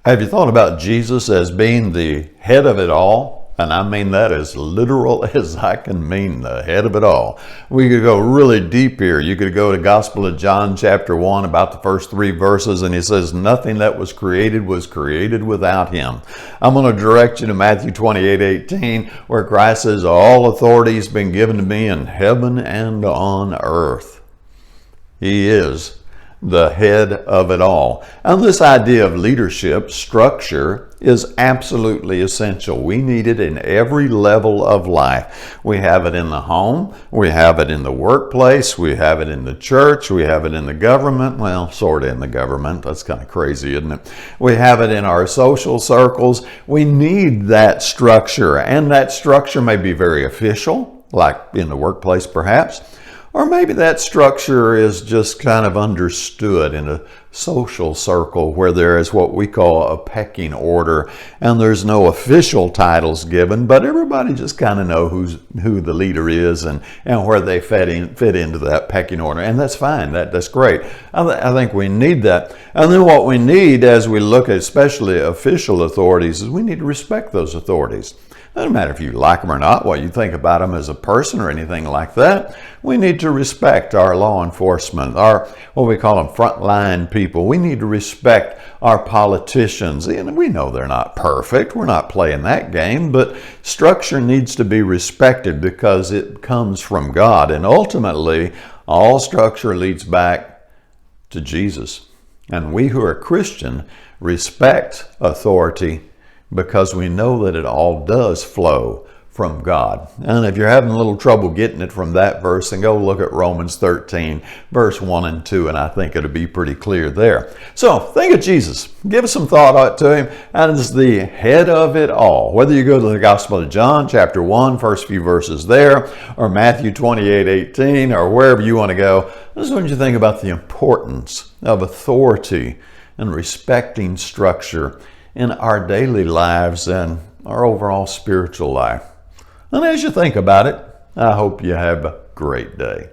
Have you thought about Jesus as being the head of it all? And I mean that as literal as I can mean the head of it all. We could go really deep here. You could go to Gospel of John chapter 1, about the first 3 verses, and he says, nothing that was created without him. I'm going to direct you to Matthew 28:18, where Christ says, all authority has been given to me in heaven and on earth. He is the head of it all. And this idea of leadership structure is absolutely essential. We need it in every level of life. We have it in the home, we have it in the workplace, we have it in the church, we have it in the government, well, sort of in the government. That's kind of crazy, isn't it? We have it in our social circles. We need that structure, and that structure may be very official, like in the workplace perhaps. Or maybe that structure is just kind of understood in a social circle where there is what we call a pecking order, and there's no official titles given, but everybody just kind of know who the leader is and where they fit into that pecking order. And that's fine. That's great. I think we need that. And then what we need as we look at especially official authorities is we need to respect those authorities. It doesn't matter if you like them or not, what you think about them as a person or anything like that. We need to respect our law enforcement, our what we call them frontline people. We need to respect our politicians. And we know they're not perfect. We're not playing that game, but structure needs to be respected because it comes from God. And ultimately, all structure leads back to Jesus. And we who are Christian respect authority because we know that it all does flow from God. And if you're having a little trouble getting it from that verse, then go look at Romans 13, verse 1 and 2, and I think it'll be pretty clear there. So think of Jesus. Give some thought to him as the head of it all. Whether you go to the Gospel of John, chapter 1, first few verses there, or Matthew 28:18, or wherever you want to go, I just want you to think about the importance of authority and respecting structure in our daily lives and our overall spiritual life. And as you think about it, I hope you have a great day.